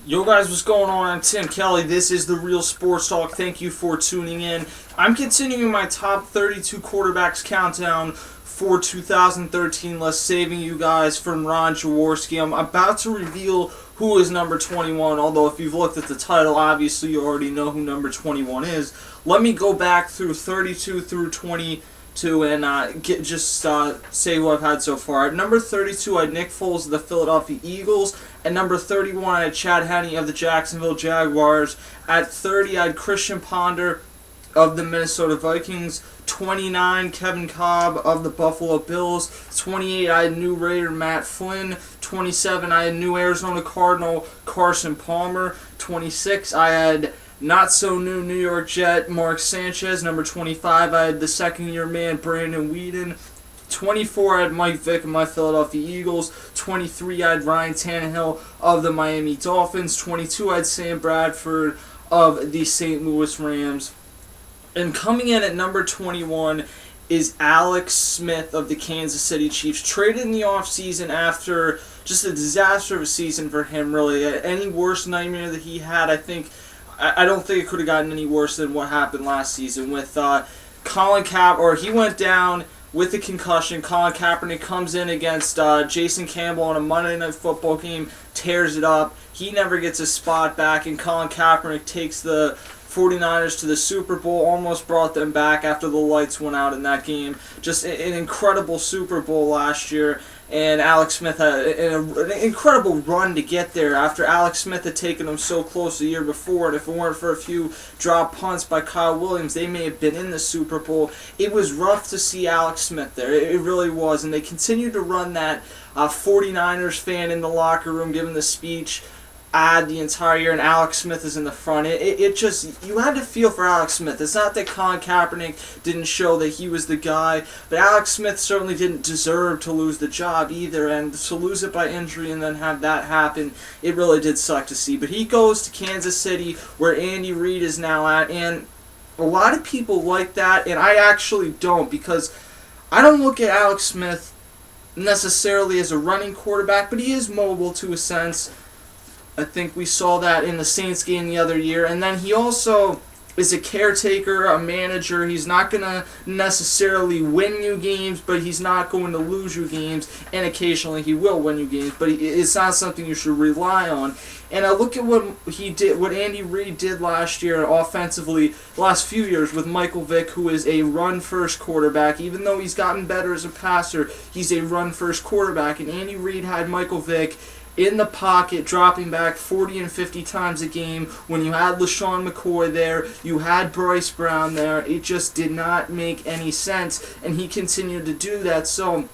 Yo guys, what's going on? I'm Tim Kelly. This is the Real Sports Talk. Thank you for tuning in. I'm continuing my top 32 quarterbacks countdown for 2013, less saving you guys from Ron Jaworski. I'm about to reveal who is number 21, although if you've looked at the title, obviously you already know who number 21 is. Let me go back through 32 through 22 and say who I've had so far. At number 32, I had Nick Foles of the Philadelphia Eagles. At number 31, I had Chad Henne of the Jacksonville Jaguars. At 30, I had Christian Ponder of the Minnesota Vikings. 29, Kevin Kolb of the Buffalo Bills. 28, I had new Raider Matt Flynn. 27, I had new Arizona Cardinal Carson Palmer. 26, I had not so new New York Jet Mark Sanchez. Number 25, I had the second-year man Brandon Weeden. 24, I had Mike Vick of my Philadelphia Eagles. 23, I had Ryan Tannehill of the Miami Dolphins. 22, I had Sam Bradford of the St. Louis Rams. And coming in at number 21 is Alex Smith of the Kansas City Chiefs. Traded in the offseason after just a disaster of a season for him, really. Any worst nightmare that he had, I don't think it could have gotten any worse than what happened last season with Colin Kaepernick. He went down with a concussion. Colin Kaepernick comes in against Jason Campbell on a Monday Night Football game, tears it up. He never gets his spot back, and Colin Kaepernick takes the 49ers to the Super Bowl, almost brought them back after the lights went out in that game. Just an incredible Super Bowl last year. And Alex Smith had an incredible run to get there after Alex Smith had taken them so close the year before. And if it weren't for a few drop punts by Kyle Williams, they may have been in the Super Bowl. It was rough to see Alex Smith there. It really was. And they continued to run that 49ers fan in the locker room giving the speech the entire year, and Alex Smith is in the front. It just, you had to feel for Alex Smith. It's not that Colin Kaepernick didn't show that he was the guy, but Alex Smith certainly didn't deserve to lose the job either, and to lose it by injury and then have that happen, it really did suck to see. But he goes to Kansas City, where Andy Reid is now at, and a lot of people like that, and I actually don't, because I don't look at Alex Smith necessarily as a running quarterback, but he is mobile to a sense. I think we saw that in the Saints game the other year. And then he also is a caretaker, a manager. He's not going to necessarily win you games, but he's not going to lose you games. And occasionally he will win you games, but it's not something you should rely on. And I look at what he did, what Andy Reid did last year offensively, the last few years with Michael Vick, who is a run-first quarterback. Even though he's gotten better as a passer, he's a run-first quarterback. And Andy Reid had Michael Vick in the pocket, dropping back 40 and 50 times a game. When you had LaShawn McCoy there, you had Bryce Brown there, it just did not make any sense, and he continued to do that. So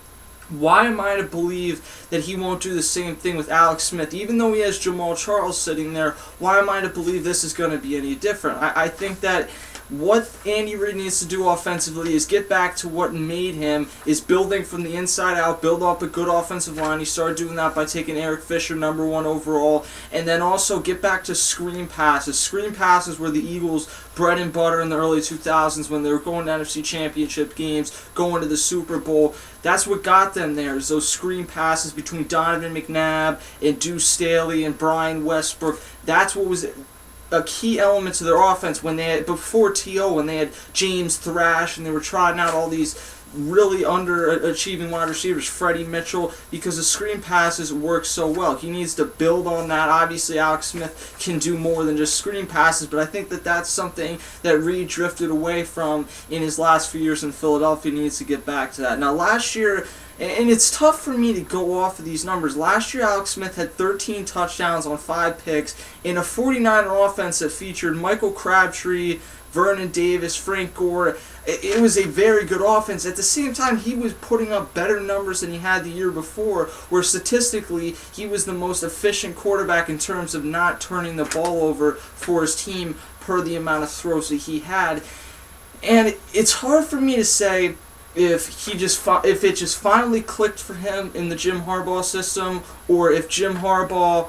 why am I to believe that he won't do the same thing with Alex Smith? Even though he has Jamal Charles sitting there, why am I to believe this is going to be any different? I think that what Andy Reid needs to do offensively is get back to what made him, is building from the inside out, build up a good offensive line. He started doing that by taking Eric Fisher number 1 overall, and then also get back to screen passes. Screen passes were the Eagles' bread and butter in the early 2000s when they were going to NFC Championship games, going to the Super Bowl. That's what got them there, is those screen passes between Donovan McNabb and Deuce Staley and Brian Westbrook. That's what was a key element to their offense when they had, before T.O., when they had James Thrash and they were trotting out all these really underachieving wide receivers, Freddie Mitchell, because the screen passes work so well. He needs to build on that. Obviously, Alex Smith can do more than just screen passes, but I think that that's something that Reid drifted away from in his last few years in Philadelphia. He needs to get back to that. Now, last year, and it's tough for me to go off of these numbers. Last year, Alex Smith had 13 touchdowns on 5 picks in a 49er offense that featured Michael Crabtree, Vernon Davis, Frank Gore. It was a very good offense. At the same time, he was putting up better numbers than he had the year before, where statistically he was the most efficient quarterback in terms of not turning the ball over for his team per the amount of throws that he had. And it's hard for me to say if it just finally clicked for him in the Jim Harbaugh system, or if Jim Harbaugh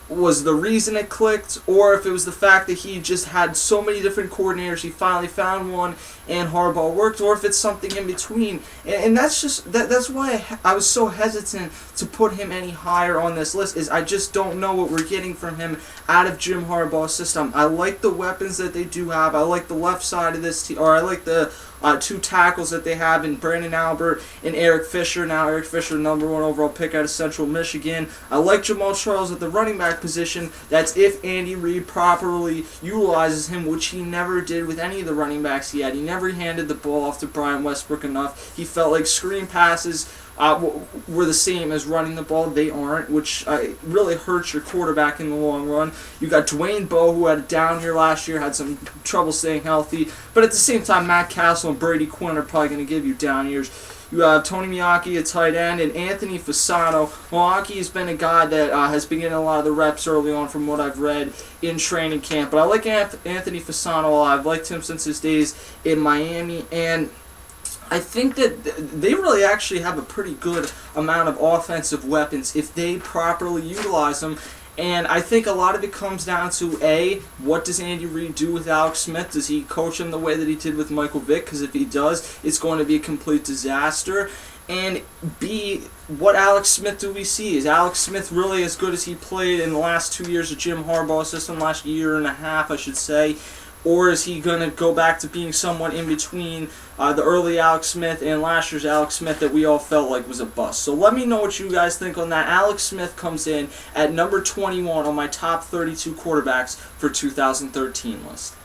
was the reason it clicked, or if it was the fact that he just had so many different coordinators, he finally found one, and Harbaugh worked, or if it's something in between. And that's just that's why I was so hesitant to put him any higher on this list. Is I just don't know what we're getting from him out of Jim Harbaugh's system. I like the weapons that they do have. I like the left side of this team, or I like the two tackles that they have in Brandon Albert and Eric Fisher. Now Eric Fisher, #1 overall pick out of Central Michigan. I like Jamal Charles at the running back position. That's if Andy Reid properly utilizes him, which he never did with any of the running backs he had. He never handed the ball off to Brian Westbrook enough. He felt like screen passes were the same as running the ball. They aren't, which really hurts your quarterback in the long run. You got Dwayne Bowe, who had a down year last year, had some trouble staying healthy, but at the same time, Matt Castle and Brady Quinn are probably going to give you down years. You have Tony Miyake, a tight end, and Anthony Fasano. Miyake has been a guy that has been getting a lot of the reps early on from what I've read in training camp, but I like Anthony Fasano a lot. I've liked him since his days in Miami, and I think that they really actually have a pretty good amount of offensive weapons if they properly utilize them. And I think a lot of it comes down to, A, what does Andy Reid do with Alex Smith? Does he coach him the way that he did with Michael Vick? Because if he does, it's going to be a complete disaster. And B, what Alex Smith do we see? Is Alex Smith really as good as he played in the last 2 years of Jim Harbaugh's system, last year and a half, I should say? Or is he going to go back to being somewhat in between the early Alex Smith and last year's Alex Smith that we all felt like was a bust? So let me know what you guys think on that. Alex Smith comes in at number 21 on my top 32 quarterbacks for 2013 list.